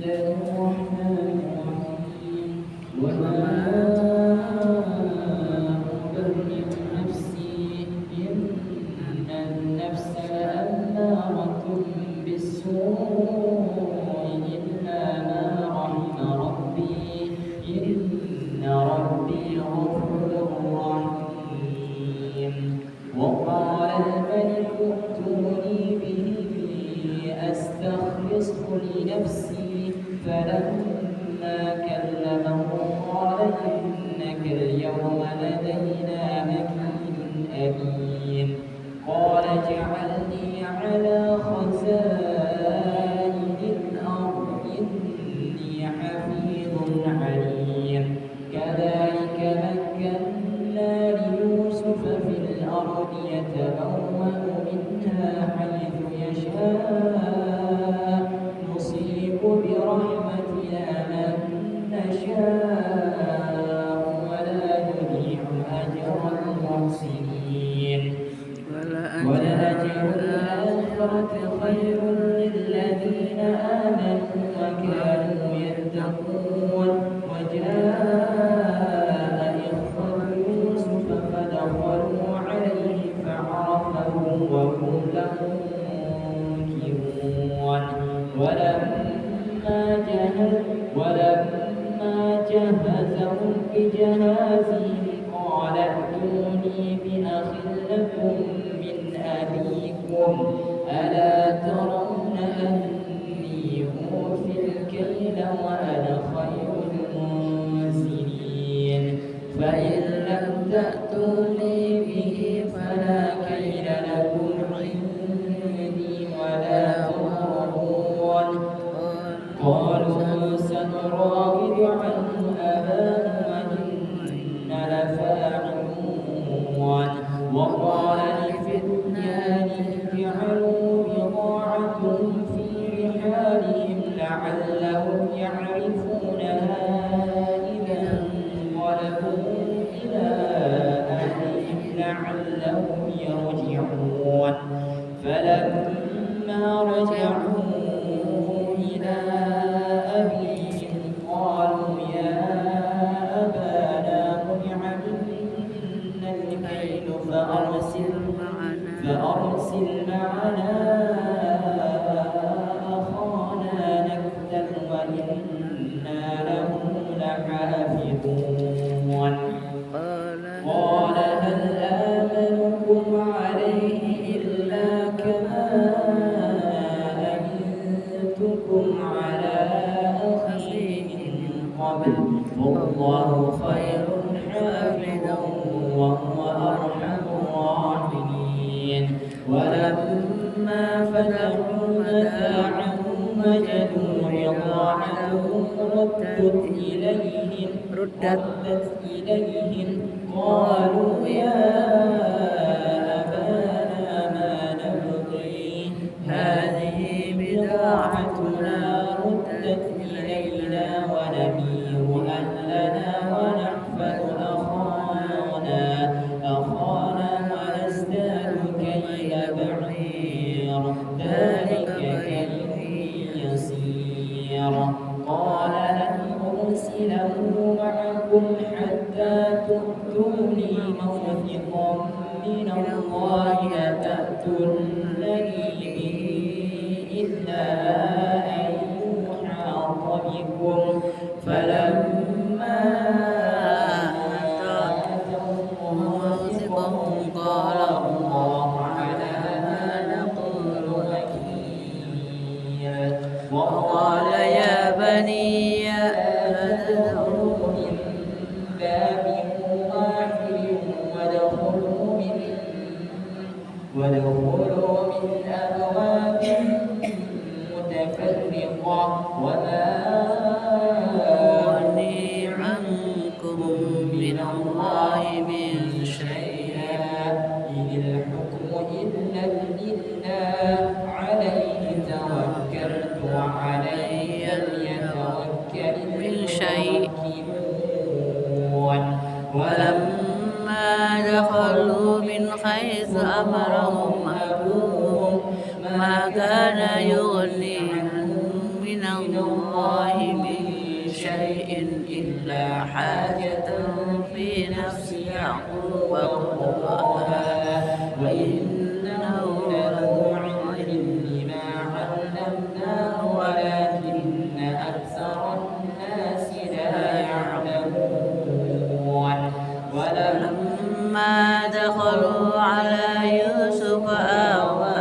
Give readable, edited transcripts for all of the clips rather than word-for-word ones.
الرحمن الرحيم وما أبرئ نفسي إن النفس لأمارة بالسوء إلا ما رحم ربي إن ربي غفور رحيم وقال الملك ائتوني به أستخلصه لنفسي فلما كلمه قال إنك اليوم لدينا مكين أمين قال اجعلني على خزائن الأرض إني حفيظ عليم كذلك مكنا ليوسف في الأرض يتبوأ منها حيث يشاء نصيب برحمتنا من نشاء ولا نضيع أجر المحسنين ولأجر الآخرة خير للذين آمنوا وكانوا يتقون وجاء إخوة يوسف فدخلوا عليه فعرفهم وهم له منكرون ولما جهزهم بجهازهم قال ائتوني بأخ لكم من أبيكم ألا ترون أني أوفي الكيل وأنا خير المنزلين فإن لم تأتوني به فلا كيل لكم عندي ولا تقربون قالوا سنراود عنه أباه وإنا لفاعلون وقال لفتيانه اجعلوا بضاعتهم في رحالهم لعلهم يعرفونها إذا انقلبوا إلى أهلهم لعلهم يرجعون فلما رجعوا إلى أبيهم قالوا يا أبانا منع منا الكيل فأرسل معنا أخانا نكتل وإنا له لحافظون قال هل آمنكم عليه إلا كما أمنتكم على أخيه من قبل والله خير حافظا وهو أرحم الراحمين ولما فتحوا متاعهم وجدوا بضاعتهم ردت إليهم قالوا يا أبانا ما نبغي هذه بضاعتنا ردت إلينا ونمير أهلنا ونحفظ أخانا ونزداد كيل بعير ذلك كيل يسير قال لن أرسله معكم حتى تؤتوني موثقا من الله لتأتونني به إلا أن يحاط بكم فلما آتوا موثقهم قال الله على ما نقول وكيل وقال يا بني ادخلوا من باب واحد وادخلوا من أبواب متفرقة وما أغني عنكم من الله من شيء إن الحكم إلا لله عليه توكلت وعليه فليتوكل المتوكلون ولما دخلوا من حيث أمرهم أبوهم ما كان يغني عنهم من الله من شيء إلا حاجة في نفس يعقوب قضاها وإنه لذو علم لما علمناه ولكن أكثر الناس لا يعلمون ولما دخلوا على يوسف آوى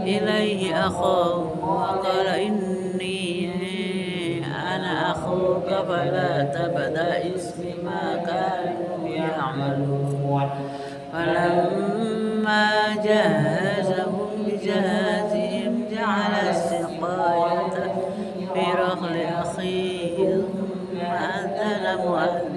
إليه أخاه وقال إني أنا أخوك فلا تبتئس بما كانوا يعملون فلما جهزهم بجهازهم جعل السقاية في رحل أخيه ثم أذن مؤذن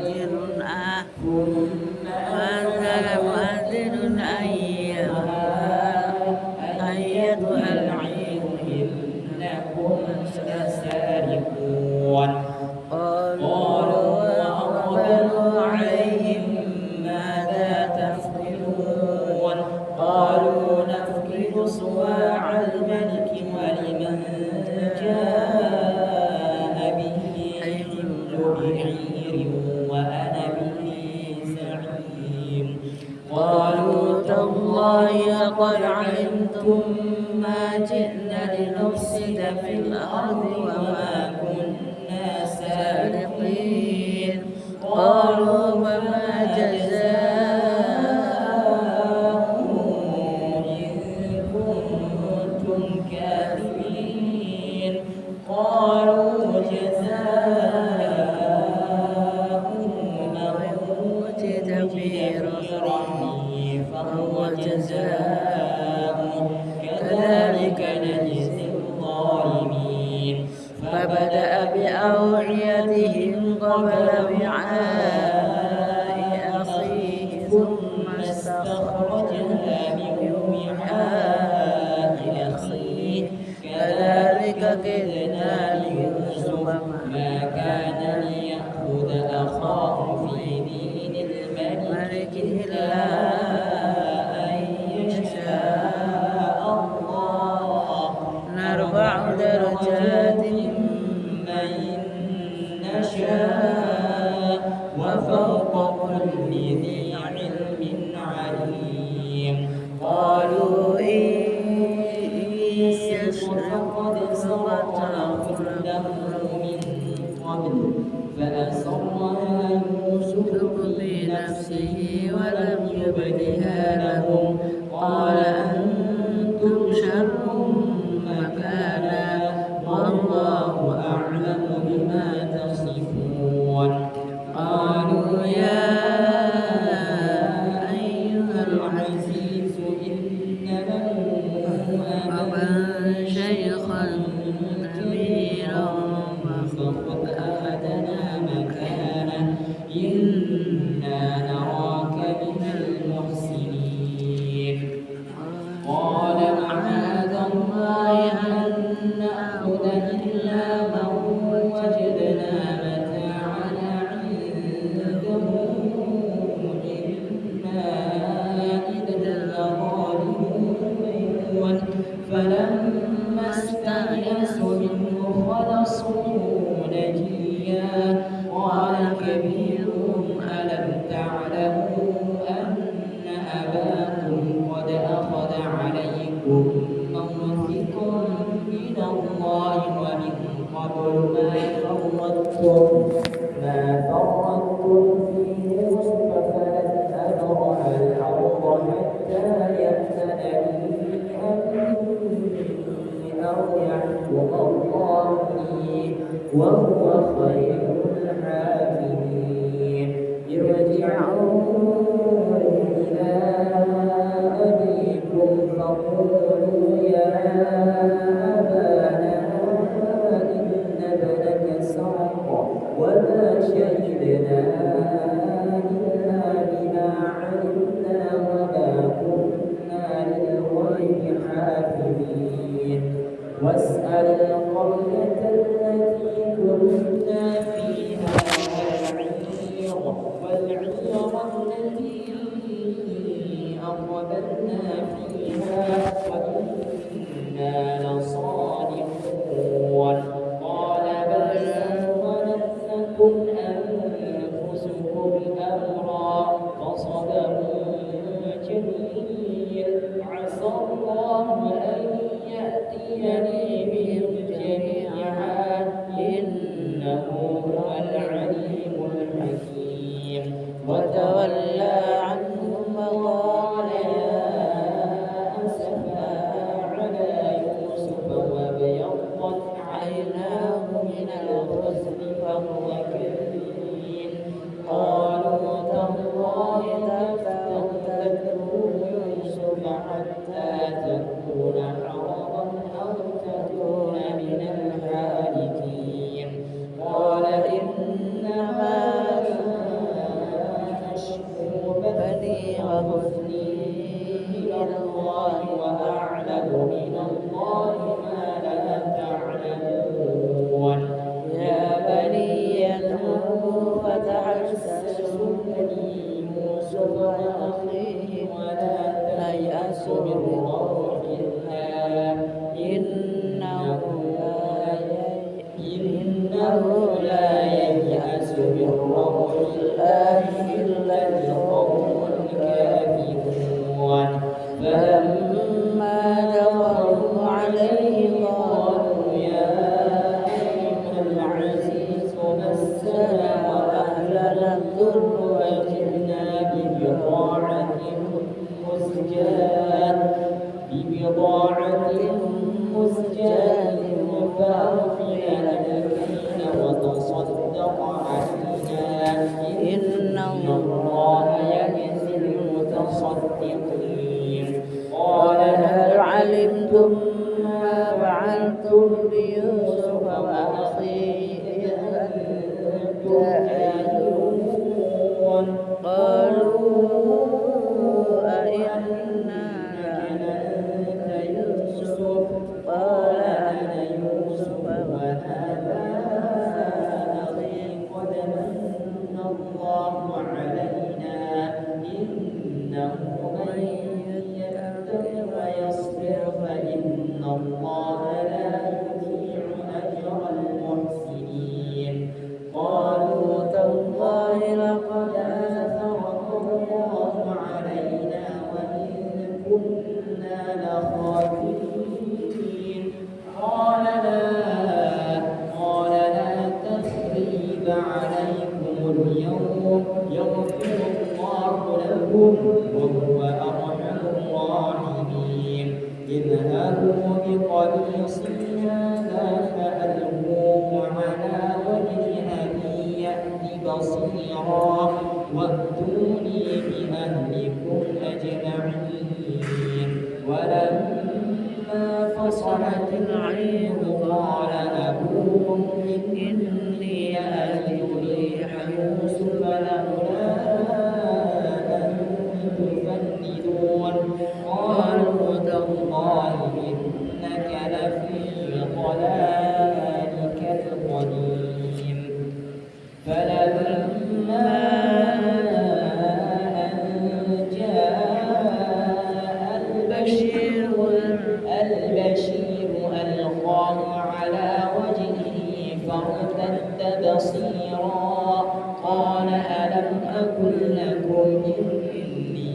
أيتها العير إنكم لسارقون قالوا وأقبلوا عليهم ماذا تفقدون قالوا نفقد صواع الملك ولمن جاء به حمل بعير وأنا به زعيم قالوا تالله لقد علمتم ما جئنا لنفسد في الأرض وما كنا سارقين قالوا فما جزاؤه إن كنتم كاذبين قالوا جزاؤه من وجد في رحله فهو جزاؤه كذلك نجزي الظالمين فبدأ بأوعيتهم قبل وعاء أخيه ثم استخرجها من وعاء أخيه كذلك كدنا ليوسف ما كان ليأخذ أخاه في دين الملك إلا أن يشاء الله نرفع درجات من نشاء وفوق كل ذي علم عليم قالوا إن يسرق قد سرق له من قبل فأسرها يوسف بنفسه ولم يبدها لهم قال أنتم شر مكانا والله أعلم بما تصفون قالوا يا أيها العزيز إن له أبا شيخا كبيرا فخذ أحدنا مكانه إنا نراك من المحسنين قال معاذ الله أن نأخذ إلا من وجدنا متاعنا عنده إنا إذا لظالمون فلما استيئسوا منه خلصوا نجيا قال كبيرهم ألم تعلموا أن أباكم قد أخذ عليكم موثقا من الله ومن قبل ما فرطتم في يوسف فلن أبرح الأرض حتى يأذن لي أبي أو يحكم الله لي وهو خير الحاكمين ارجعوا إلى أبيكم فقولوا يا أبانا إن ابنك سرق وما شهدنا إلا بما علمنا وما كنا للغيب حافظين واسأل القرية التي كنا فيها والعير التي أقبلنا فيها وإنا لصادقون من الحزن فهو كظيم قالوا تالله تفتأ تذكر يوسف حتى تكون حرضا أو تكون من الهالكين قال إنما أشكو بثي وحزني إلى الله وأعلم من الله ما لا تعلمون يا بني اذهبوا فتحسسوا من يوسف وأخيه ولا تيأسوا من روح الله إنه لا ييأس من روح الله إلا القوم الكافرون فلما دخلوا عليه قالوا يا أيها العزيز مسنا وأهلنا الضر وجئنا ببضاعة مزجاة فأوفنا الكيل وتصدق علينا إن الله يجزي المتصدقين قال هل علمتم ما فعلتم بيوسف وأخيه إذ أنتم جاهلون قالوا أئنك لأنت يوسف قال أنا يوسف وهذا أخي قد من الله علينا إنه من يتق ويصبر فإن الله لا يضيع أجر المحسنين قالوا تالله لقد آثرك الله علينا وإن كنا لخاطئين قال لا تثريب عليكم اليوم يغفر الله لكم وهو أرحم الراحمين اذهبوا بقميصي هذا فألقوه على وجه أبي يأت بصيرا وأتوني بأهلكم أجمعين ولما فصلت العير قال أبوهم إني أجد ريح يوسف لولا أن تفندون قالوا تالله إنك لفي ضلالك القديم فلما أن جاء البشير ألقاه على وجهه فارتد بصيرا قال ألم أقل لكم إني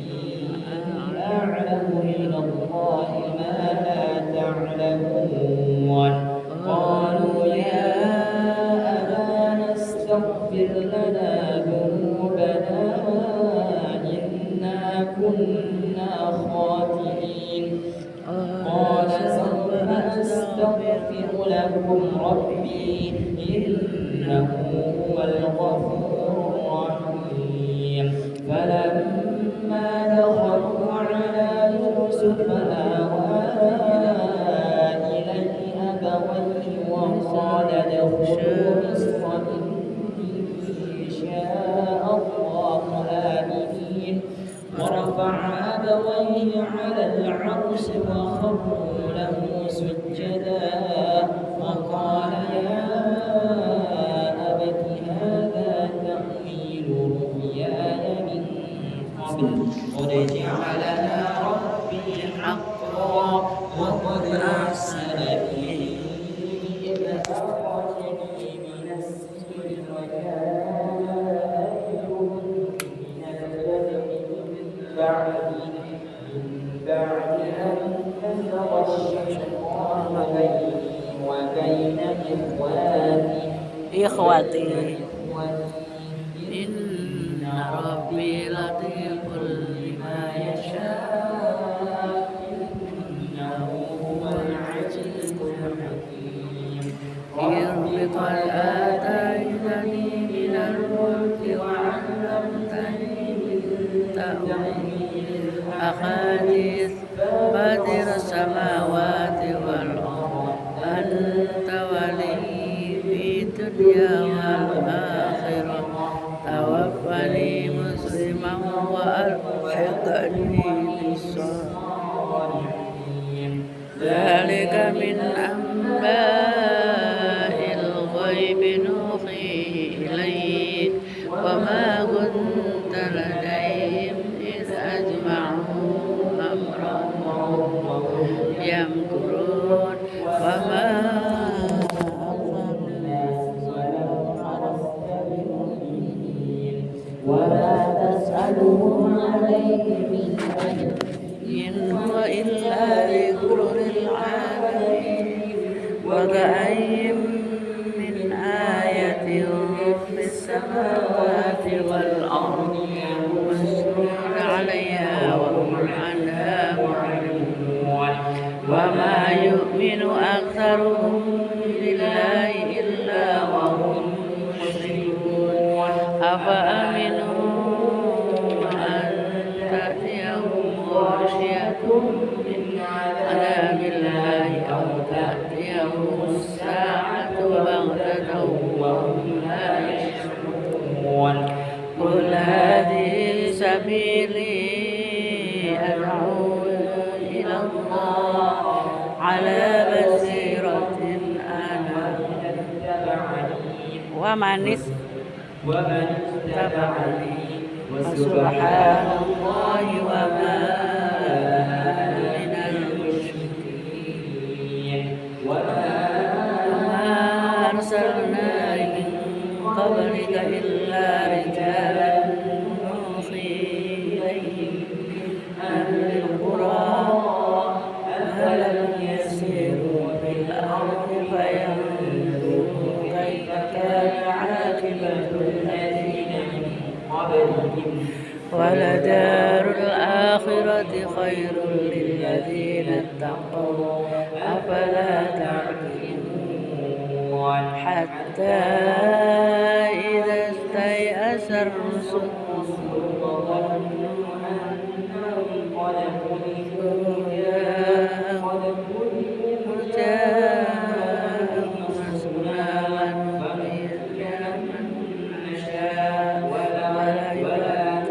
أعلم من الله ما لا تعلمون قالوا يا أبانا استغفر لنا ذنوبنا إنا كنا خاطئين قال سوف أستغفر لكم ربي إنه هو الغفور الرحيم فلما دخلوا على يوسف آوى إليه أبويه وقال ادخلوا مصر إن شاء الله آمنين ورفع أبويه على العرش وخروا له سجدا وقال يا أبت هذا تأويل رؤياي من قبل قد جعلها ربي حقا وقد أحسن بي إذ أخرجني من السجن وجاء من البدن من بعد أن نزغ الشيطان بيني وبين إخوتي إن ربي لطيف لما يشاء إنه هو العزيز الحكيم رب قد آتيتني من الملك وعلمتني من تأويل الأحاديث فاطر السماوات والأرض أنت ولي في الدنيا والآخرة توفني مسلما وألحقني بالصالحين ذلك من أنباء الغيب نوحيه إليك وما كنت لديهم إذ أجمعوا أمرهم يمكرون وما أكثر الناس ولو حرصت بمؤمنين وما تسألهم عليه من أجر إن هو إلا ذكر للعالمين وكأي من آية في السماوات والأرض يمشون عليها وهم عنها معرضون وما يؤمن أكثرهم بالله إلا وهم مشركون أفأمنوا أن تأتيهم غاشية من عذاب الله أو تأتيهم الساعة بغتة وهم لا يشعرون قل هذه سبيلي أدعو إلى الله على بصيرة أنا ومن اتبعني وسبحان الله وما أنا من المشركين وما أرسلنا من قبلك إلا رجالا نوحي إليهم أهل القرى أفلم يسيروا في الأرض فينظروا كيف كان عاقبة الذين من قبلهم ولدار الآخرة خير للذين اتقوا أفلا تعقلون حتى إذا استيأس الرسل وظنوا أنهم قد كذبوا جاءهم رسولنا ونؤمن من نشاء ولا يرد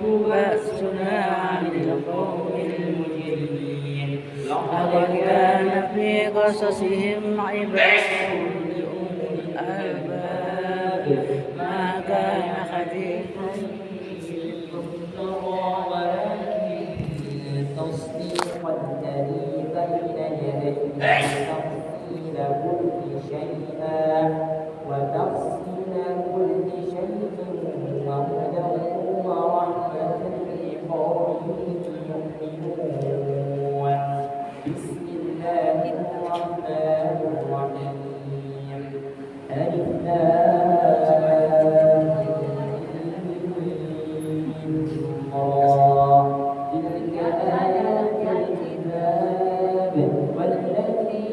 بأسنا عن القوم المجرمين لقد كان في قصصهم عبرة لأولي الألباب ما كان حديثا يفترى ولكن تصديق الذي بين يديه وتفصيل كل شيء وهدى ورحمة لقوم يؤمنون بسم الله الرحمن الرحيم ألف تلك آيات الكتاب والذي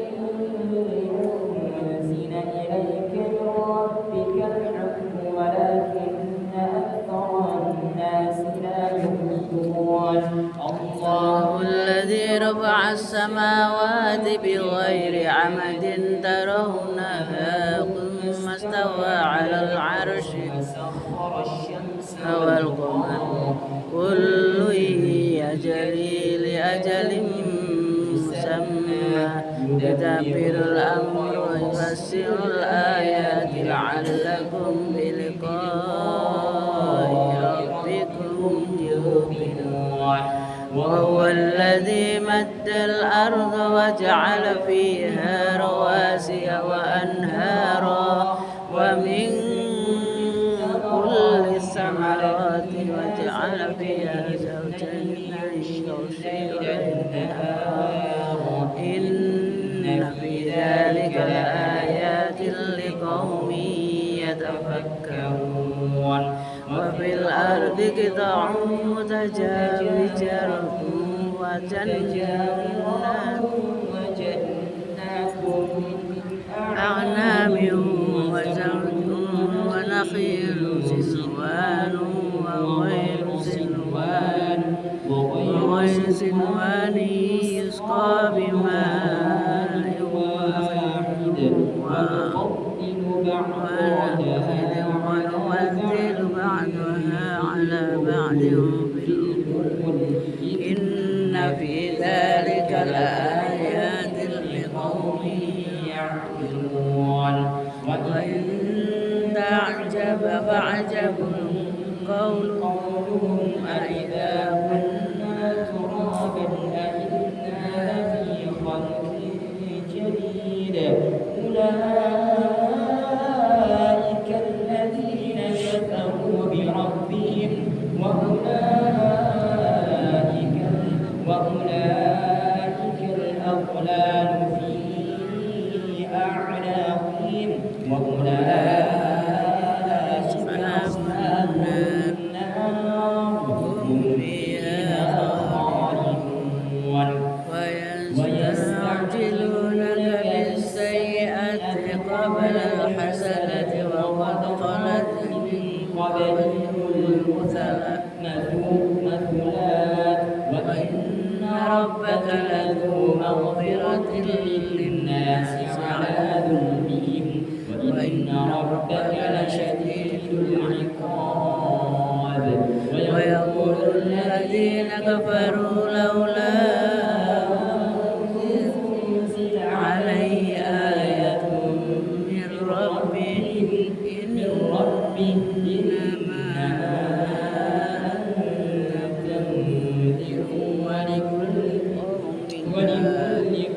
أنزل إليك من ربك الحق ولكن أكثر الناس لا يؤمنون الله الذي رفع السماوات بغير عمد ترونها ثم استوى على العرش وسخر الشمس والقمر كل يجري لأجل مسمى يدبر الأمر ويفسر الآيات لعلكم بلقاء ربكم يوقنون وهو الذي مد الأرض وجعل فيها رواسي وأنهارا ومن كل الثمرات وجعل فيها زوجين يغشي النهار إن في ذلك لآيات لقوم يتفكرون وفي الأرض قطع متجاورات وجنات من أعناب مهل يسقى بماء واحد ونفضل بعضها على بعض في الأكل إن في ذلك لآيات لقوم يعقلون وإن تعجب فعجب قولهم أإذا كنا ترابا أإنا لفي خلق جديد أولئك الذين كفروا بربهم وأولئك الأغلال في أعناقهم وأولئك أصحاب النار هم فيها خالدون ويستعجلونك بالسيئة قبل الحسنة وقد خلت من قبلهم المثلات وإن ربك لذو مغفرة للناس على ذنوبهم وإن ربك لشديد العقاب ويقول الذين كفروا لولا أنزل عليه آية من ربه إنما أنت منذر ولكل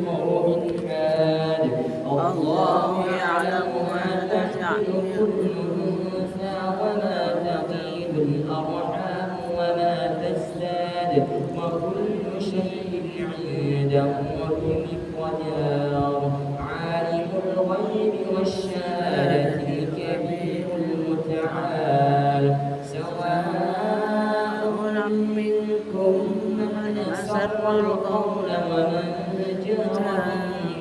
قوم حاد الله يعلم ما تجعل الأنثى وما تغيض الأرحام وما تزداد وكل شيء عنده بمقدار عالم الغيب والشهادة الكبير المتعال سواء منكم من أسر القول ومن جهر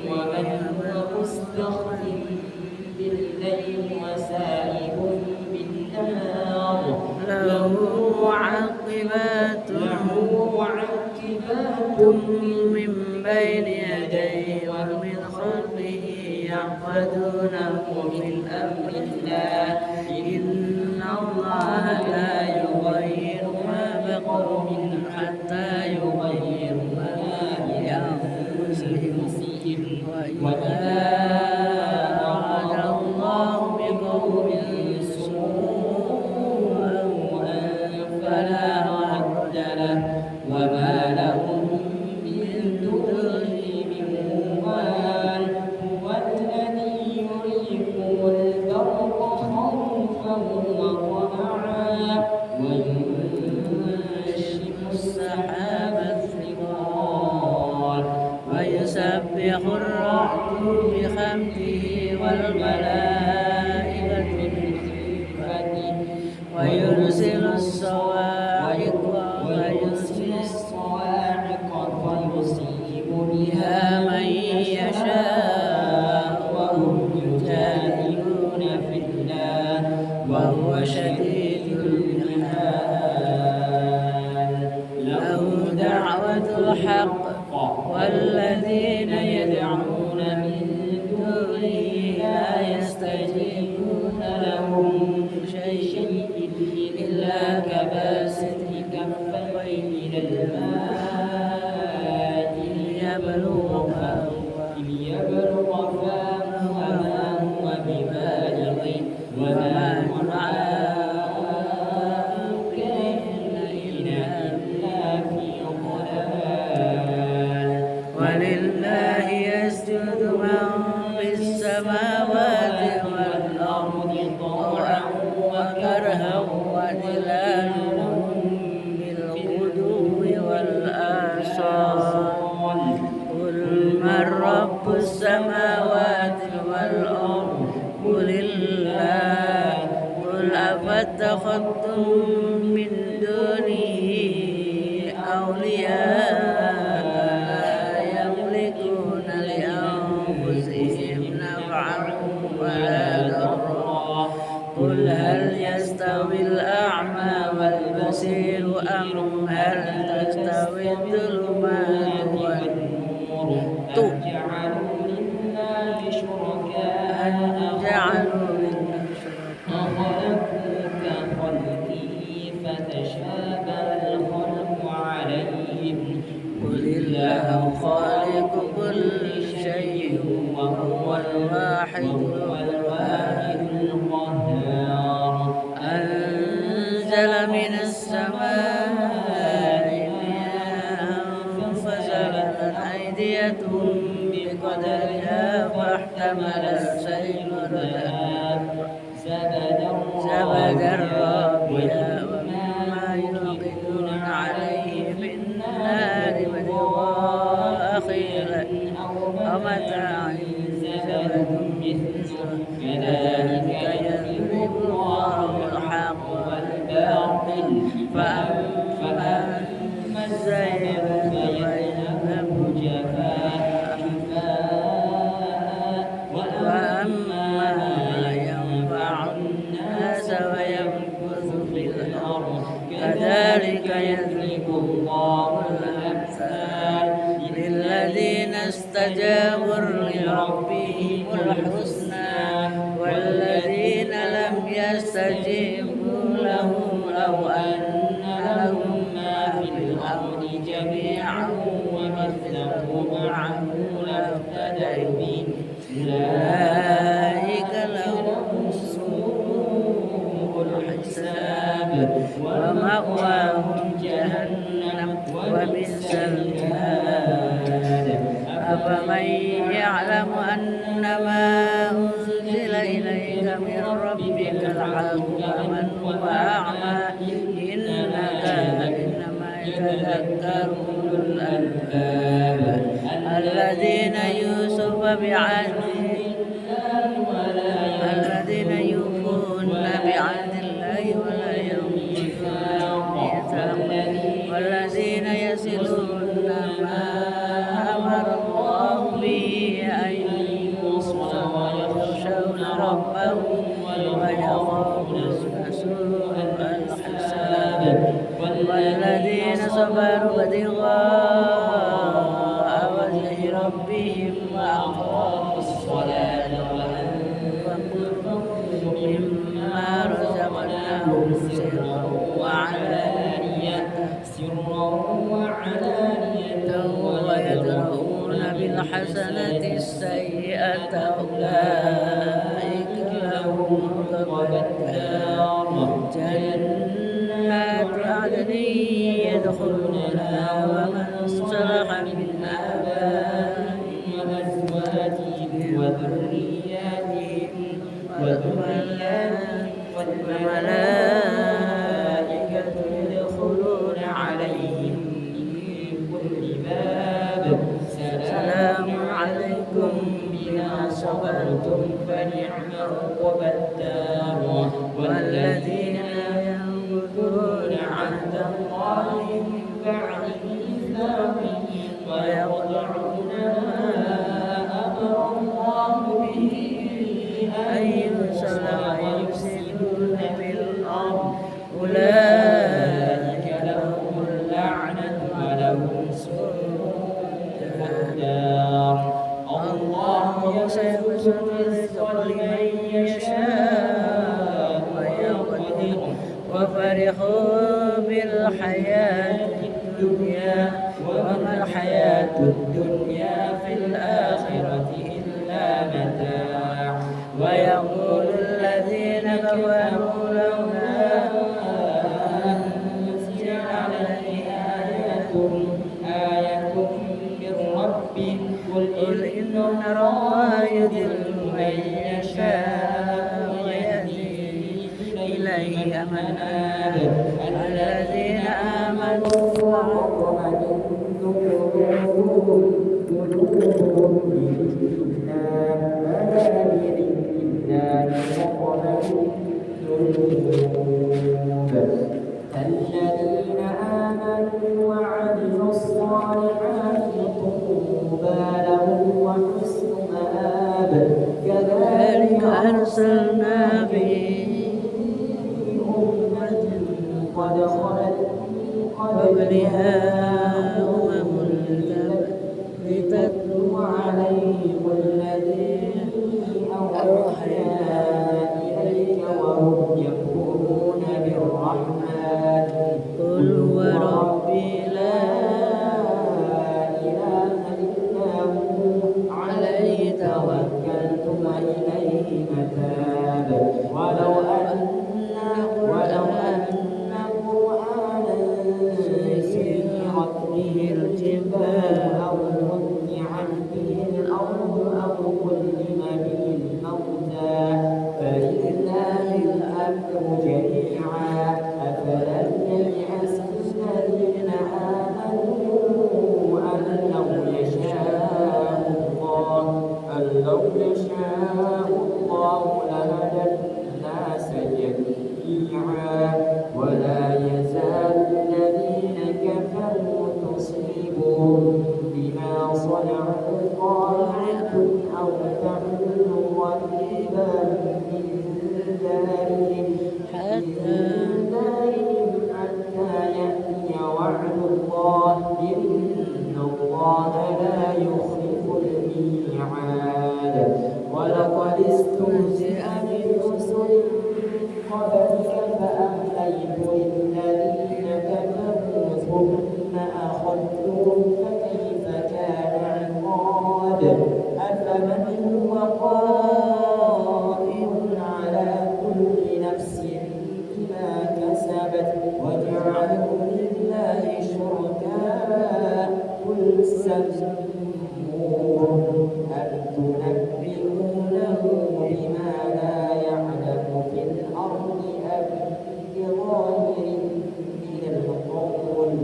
ومن هو مستخف بالليل وسائب بالنهار له معقبات من بين يديه ومن خلفه يحفظونه من أمر الله إن الله لا يغير ما بقوم حتى يغيروا ما بأنفسهم وإذا أراد الله بقوم سوءا فلا مرد له وما لهم من دونه من وال هو الذي يريكم البرق خوفا وطمعا وينشئ السحاب الثقال ويسبح الرعد بحمده والملائكة بخفته ويرسل الصواعق فيصيب بها من يشاء وهم يجادلون في الله وهو شديد المحال له دعوة الحق والذين يدعون من دونه لا يستجيبون لهم شيء إلا كباسط كفيه إلى الماء ليبلغ فاه وما هو ببالغه وما دعاء الكافرين إلا في ضلال ولله يسجد من في السماوات والأرض طوعا وكرها وظلالهم بالغدو والآصال قل من رب السماوات والأرض قل الله قل أفاتخذتم من دونه أولياء لا يملكون لأنفسهم نفعا ولا ضرا قل هل يستوي الأعمى والبصير أم هل تستوي الظلمات أن جعلوا لله خلقوا كخلقي فتشابه الخلق عليهم قل الله خالق كل شيء وهو الواحد القهار أنزل من السماء ماء فسالت أودية بقدرها فاحتمل السيل زبدا رابيا ومما يوقدون عليه في النار ابتغاء خيلا أو متاع زبد مثله كذلك يضرب الله الحق والباطل فأما الزيغ فيذهب جفاء وأما ما ينفع الناس ويمكث في الأرض كذلك يضرب الله الأمثال للذين استجابوا لربهم الحسنى والذين لم يستجيبوا له لو أن لهم ما في الأرض جميعا ومثله معه لافتدوا به أولئك لهم سوء الحساب ومأواهم جهنم وبئس المهاد أفمن يعلم أنما أنزل إليك من ربك الحق كمن هو أعمى إنما يتذكر أولو الألباب الذين يوفون بعهد الله ولا ينقضون الميثاق والذين يصلون ما أمر الله به أن يوصل ويخشون ربهم ويخافون سوء الحساب والذين صبروا ابتغاء وجه ربهم وأقاموا الصلاة وأنفقوا مما رزقناهم سرا وعلانية ويدرؤون بالحسنة السيئة أولئك لهم عقبى الدار جنات عدن يدخلونها ومن صلح من آبائهم وأزواجهم وذرياتهم والملائكة يدخلون عليهم من كل باب سلام عليكم بما صبرتم فنعم عقبى الدار والذين ينقضون عهد الله من بعد ميثاقه ويقطعون ما أمر الله به أن يوصل ويفسدون في الأرض أولئك لهم اللعنة ولهم سوء الدار الله يبسط الرزق لمن يشاء ويقدر وفرحوا بالحياة الدنيا وما الحياة الدنيا في الآخرة إلا متاع ويقول الذين كفروا لولا أنزل عليه آية من ربه قل إن الله يضل من يشاء ويهدي إليه من آمن الذين آمنوا وطمئن قلوبهم الذين آمنوا وعملوا الصالحات طوبى لهم وحسن مآب كذلك أرسلنا به أمة قد خلت من قبلها أمم لتتلو عليهم الذي متاب ولو أن قرآنا سيرت به الجبال أو قطعت به الأرض أو كلم به الموتى فلله الأمر جميعا أفلم ييأس الذين آمنوا أن لو يشاء الله لهدى الناس جميعا ولا يزال الذين كفروا تصيبهم بما صنعوا قارعة أو تحل قريبا من دارهم حتى يأتي وعد الله إن الله لا يخلف الميعاد ولقد استهزئ برسل قبلك فأمليت للذين كفروا ثم أخذتهم فكيف كان عقاب أفمن هو قائم على كل نفس بما كسبت وجعلوا لله شركاء قل سموهم أم تنبئونه بما لا يعلم في الأرض أم بظاهر من القول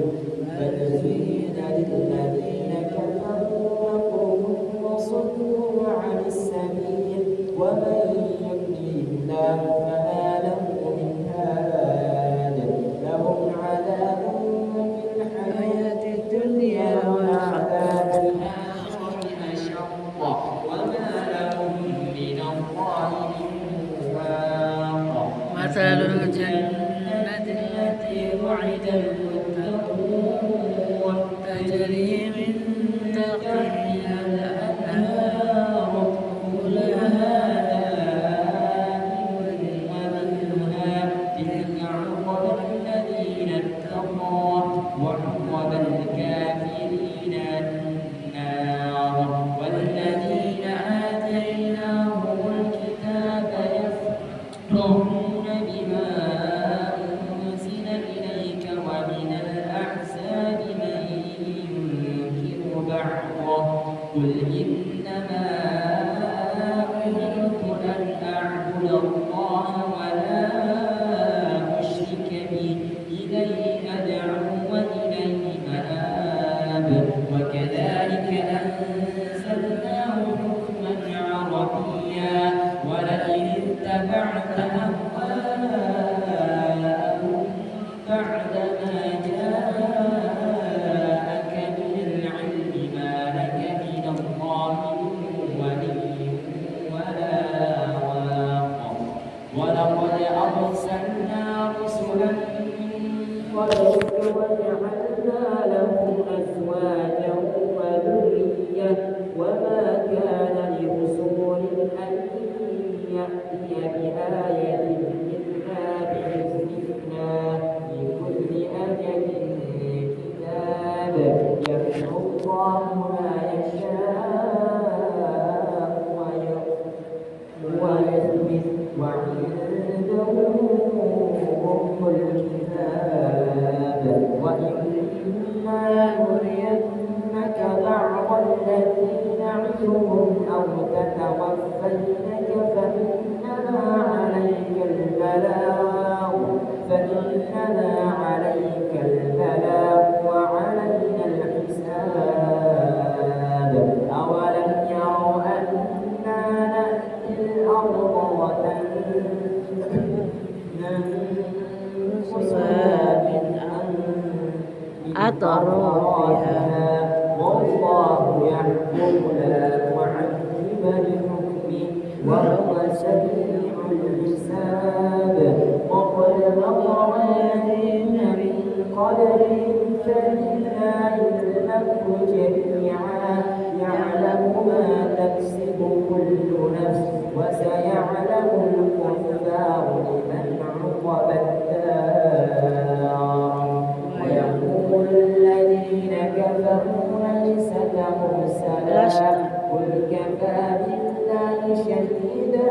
بل زين للذين كفروا مكرهم وصدوا عن السبيل ومن يضلل الله فما له من هاد لهم عذاب في الحياة الدنيا وعذاب الآخرة أشق وما لهم من الله من واق مثل الجنة التي وعد المتقون تجري من تحتها الأنهار كلها الذين اتقوا وعقب الكافرين النار والذين آتيناهم الكتاب يفرحون بما أنزل إليك ومن الأحزاب من ينكر بعضه قل إنما أمرت أن أعبد الله ولا أشرك به إليه أدعو وإليه مآب وكذلك أنزلناه حكما عربيا ولئن اتبعت أهواءهم بعد ما جاءك من العلم ما لك من الله من ولي ولا واق ولقد أرسلنا رسلا من قبلك وجعلنا لهم أزواجا وذرية وما كان لرسول أن يأتي بآية إلا بإذن الله لكل أجل كتاب يمحو الله ما يشاء ويثبت وعنده أم الكتاب وإما نرينك بعض الذي نعدهم أو تتوفينك فإنما عليك البلاغ وعلينا الحساب أولم يروا أنا نأتي الأرض ننقصها من أطرافها والله يحكم لا معقب لحكمه وهو سريع الحساب وقد مكر الذين من قبلهم فلله المكر جميعا يعلم ما تكسب كل نفس وسيعلم الكفار لمن عقب الدار ويقول الذين كفروا ليس مرسلا قل كفى بالله شهيدا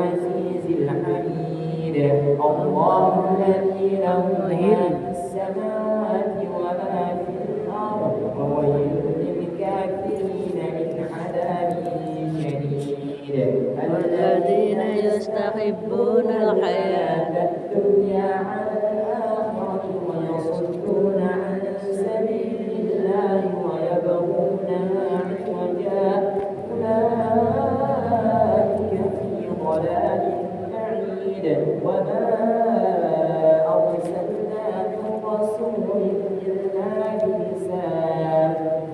العزيز الحميد الله الذي له ما في السماوات وما في الأرض وويل للكافرين من عذاب شديد الذين يستحبون الحياة الدنيا على الآخرة ويصدون عن سبيل الله ويبغونها عوجا أولئك في ضلال بعيد وما أرسلنا من رسول إلا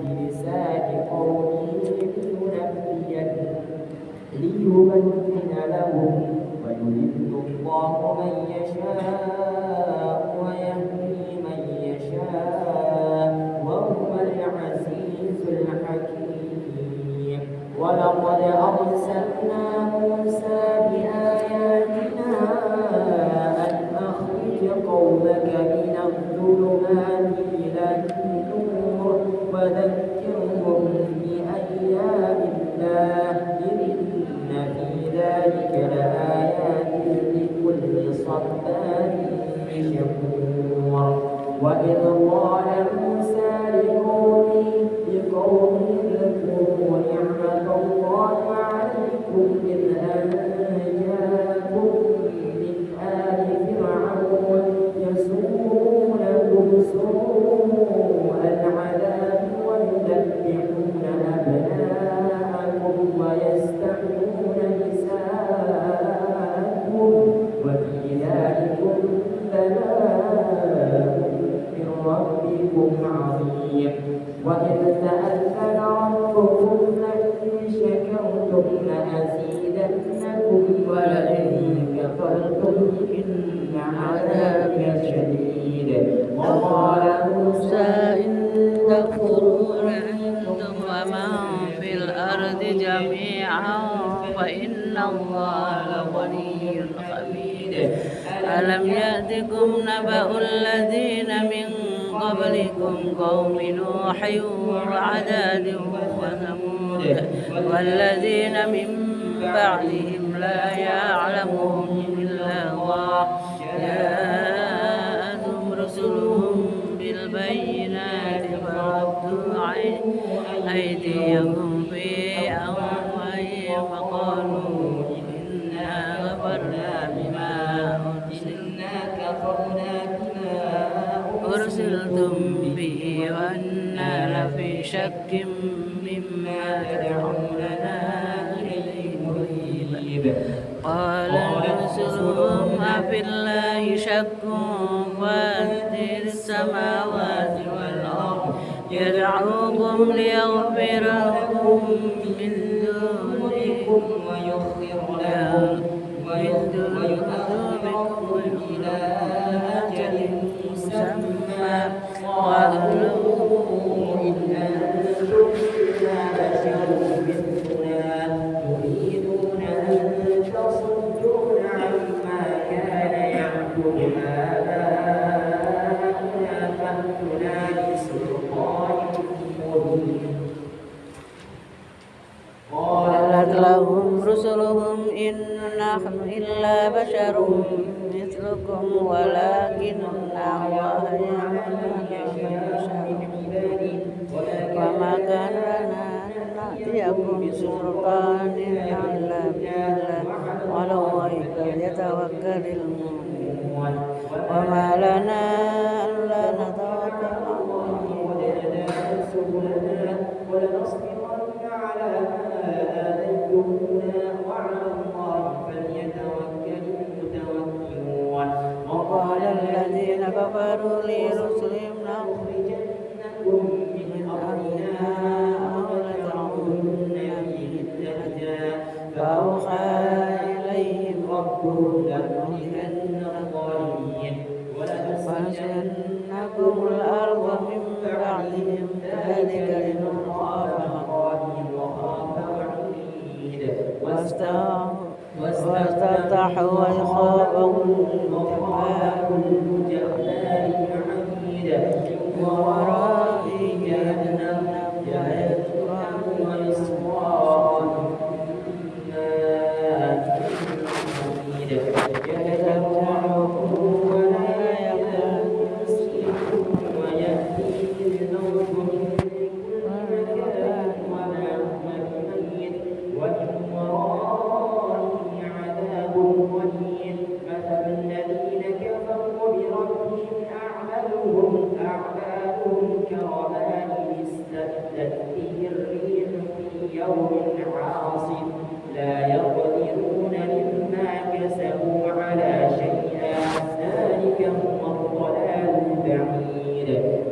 بلسان قومه ليبين لهم ويضل الله من يشاء ويهدي من يشاء وهو العزيز الحكيم ولقد أرسلنا موسى بآياتنا أن أخرج قومك من الظلمات إلى النور وذكرهم بأيام الله إن في ذلك لآيات لكل صبار شكور وإذ قال موسى لقومه اذكروا نعمة الله عليكم إذ أنجاكم من آل فرعون يسومونكم سوء العذاب ويذبحون أبناءكم ويستحيون نساءكم وفي ذلكم بلاء من ربكم عظيم وإذ تأذن ربكم لئن شكرتم لأزيدنكم ولئن كفرتم إن عذابي شديد وقال موسى إن تكفرون أنتم ومن في الأرض جميعا فإن الله لغني حميد ألم يأتكم نبأ الذين من قبلكم قوم نوح وعاد وثمود والذين من بعدهم لا يعلمهم إلا الله جاءتهم رسلهم بالبينات فردوا أيديهم في أفواههم وقالوا إنا كفرنا بما أرسلتم به وأنا لفي شك مما تدعوننا إليه مريب قال رسلهم أفي الله شك فاتر السماوات والأرض يدعوكم ليغفر لكم من ذنوبكم ذنوبكم إلى أجل مسمى واعلموا إن أنتم إلا بشر مثلنا تريدون أن تصدون عما كان يعبد آباؤنا فأتنا بسلطان مبين قالت لهم رسلهم إن نحن إلا بشر مثلكم ولكن الله يعمل ما يشاء وما كان لنا أن نأتيكم بسلطان إلا بالله وعلى الله فليتوكل المؤمنون وما لنا ألا نتوكل على الله ولنصبرن على ما آذيتمونا وعلى الله فليتوكل المتوكلون وقال الذين كفروا لرسلهم لنخرجنكم من أرضنا أو لتعودن في ملتنا فأوحى إليهم ربهم لنهلكن الظالمين ولنسكنكم الأرض من بعدهم ذلك لمن خاف مقامي وخاف وعيد واستفتحوا وخاب كل جبار عنيد من ورائه جهنم يسقى ويسقى يتذكركم ولا يكاد يسمعكم ويأتيه الموت من كل مكان وما هو بميت ومن ورائه عذاب غليظ مثل الذين كفروا بربهم أعمالهم كرماد اشتدت به الريح في يوم عاصف لا يقدرون مما كسبوا على شيئا ذلك هو الضلال البعيد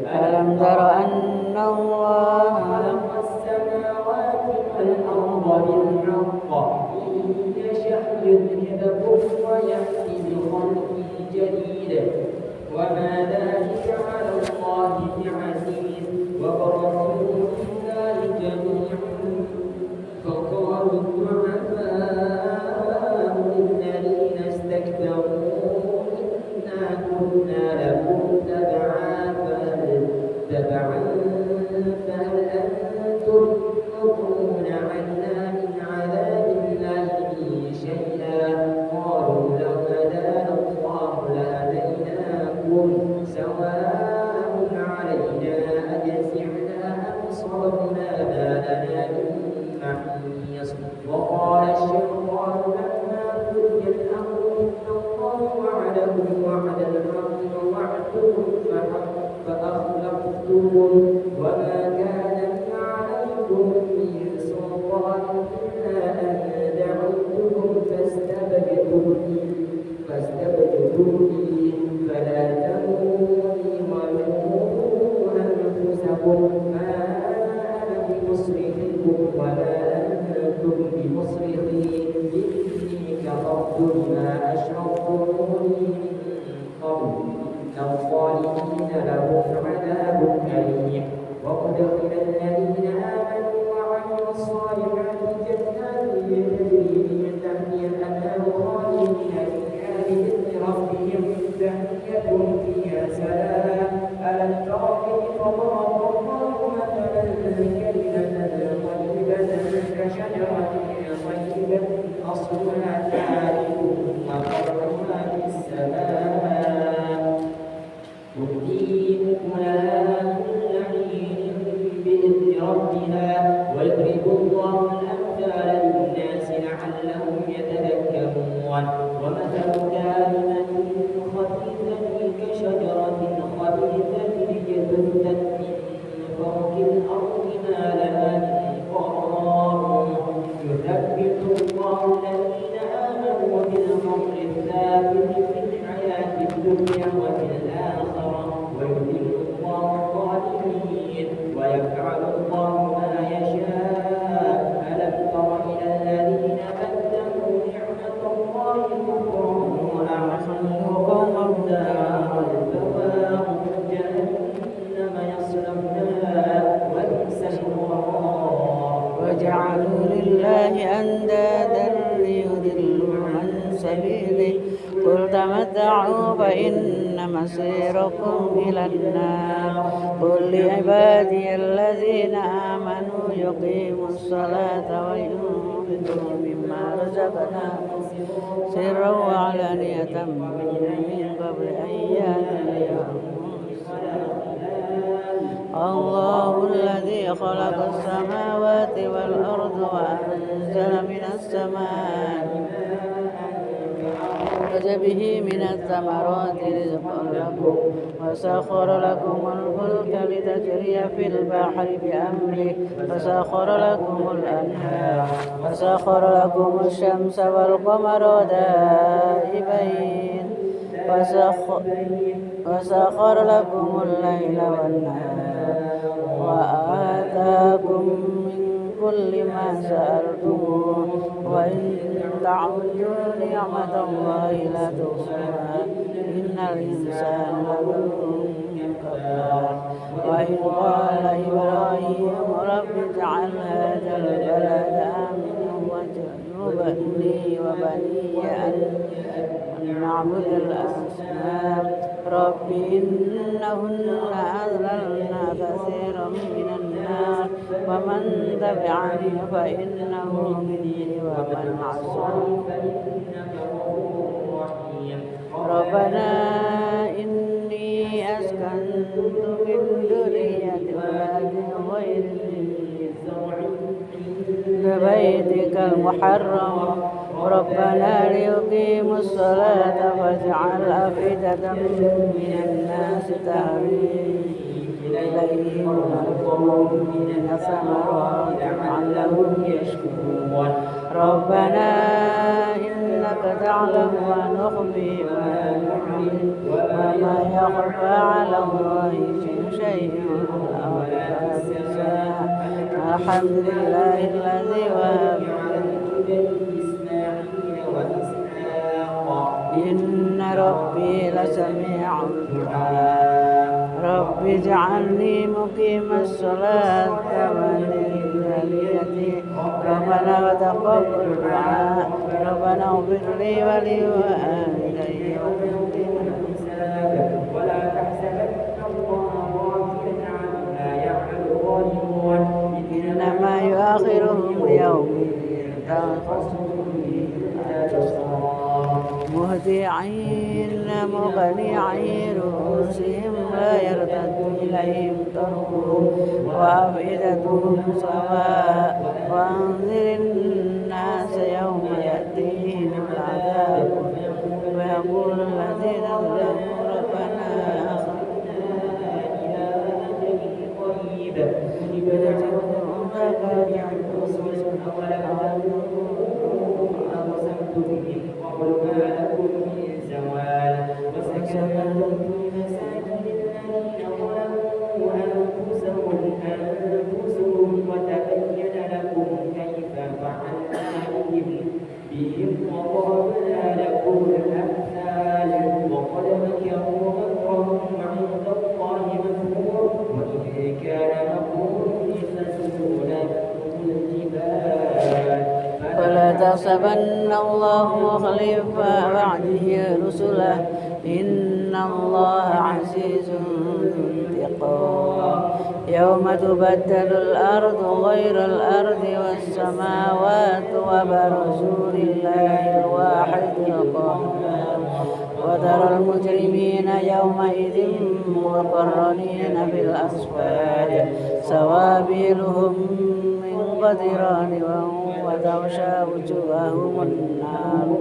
ألم تر أن الله خلق السماوات والأرض بالحق إن يشأ يذهبكم ويأتي بخلق جديد وما ذلك على الله بعزيز وبرزوا لله جميعا فقالوا الضعفاء للذين استكبروا إنا كنا لكم تبعا فهل أنتم مغنون عنا من عذاب الله شيئا قالوا لو هدانا الله لهديناكم سواء علينا أجزعنا أم صبرنا ما لنا من محيص وقال الشيطان لما قضي الأمر إن الله وعدكم وعد الحق ووعدتكم فأخلفتكم وما كان لي عليكم من سلطان إلا أن دعوتكم فاستبدتم لي فلا تلوموني ولوموا أنفسكم ما أنا بمصرخكم ولا أنتم بمصرخي إني كفرت بما أشركتموني من قبل الظالمين لهم عذاب أليم وأدخل الذين آمنوا وعملوا الصالحات جنات تجري من تحتها الأنهار خالدين فيها بإذن ربهم تحيتهم فيها سلام ألم تر كيف ضرب الله مثلا كلمة طيبة كشجرة طيبة أصلها ثابت وفرعها في السماء تؤتي أكلها كل حين بإذن ربها ويضرب الله الأمثال للناس لعلهم يتذكرون ومثل كلمة خبيثة كشجرة خبيثة اجتثت من فوق الأرض ما لها من قرار يثبت الله الذين آمنوا بالقول الثابت في الحياة الدنيا وفي الآخرة ويذل الله الظالمين ويفعل الله ما يشاء ألم تر إلى الذين بدلوا نعمة الله كفرا وأحسنوا قومهم دار البوار جهنم يصلونها وبئس القرار وجعلوا لله أندادا ليضلوا عن سبيله قل تمتعوا فإن مصيركم إلى النار قل لعبادي الذين آمنوا يقيموا الصلاة وينفقوا مما رزقناهم سرا وعلانية من قبل أن يأتي يوم الله الذي خلق السماوات والأرض وأنزل من السماء أخرج به من الثمرات رزقا لكم وسخر لكم الفلك لتجري في البحر بأمره وسخر لكم الأنهار وسخر لكم الشمس والقمر دائبين وسخر لكم الليل والنهار وآتاكم من كل ما سألتموه وإن تعدوا نعمة الله لا تحصوها إن الإنسان لظلوم كفار وإذ قال إبراهيم رب اجعل هذا البلد آمنا واجنبني وبني أن نعبد الأصنام رب إنهن أضللن كثيرا من الناس ومن تبعني فإنه مني ومن عصاني فإنك غفور ربنا إني أسكنت من ذريتي بواد غير ذي زرع عند بيتك المحرم ربنا ليقيموا الصلاة فاجعل أفئدة من الناس تهوي إليهم وارزقهم من الثمرات لعلهم يشكرون ربنا إنك تعلم ما نخفي وما نعلن وما يخفى على الله من شيء ولا السماء الحمد لله الذي وهب إن ربي لسميع الدعاء رب اجعلني مقيم الصلاة ومن ذريتي ربنا وتقبل دعاء ربنا اغفر لي ولوالدي ولا تحسبن الله غافلا عما يعمل الظالمون إنما يؤخرهم ليوم تشخص فيه مهطعين مقنعي رؤوسهم لا يرتد إليهم طرفهم وأفئدتهم سواء وأنذر الناس يوم يأتيهم العذاب ويقول الذين ظلموا ربنا أخرجنا إلى أجل قريب ولا تحسبن الله مخلف وعده رسله إن الله عزيز ذو انتقام يوم تبدل الأرض غير الأرض والسماوات وبرزوا لله الواحد القهار وترى المجرمين يومئذ مقرنين في الأصفاد سوابيلهم من قطران وتغشى وجوههم النار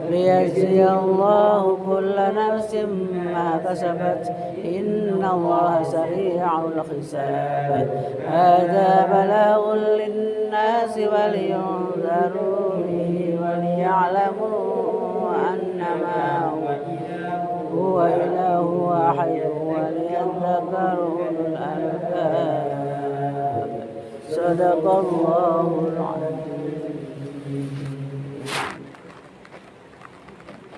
ليجزي الله كل نفس ما كسبت إن الله سريع الحساب هذا بلاغ للناس ولينذروا به وليعلموا أنما هو إله واحد وليذكر أولو الألباب صدق الله العظيم.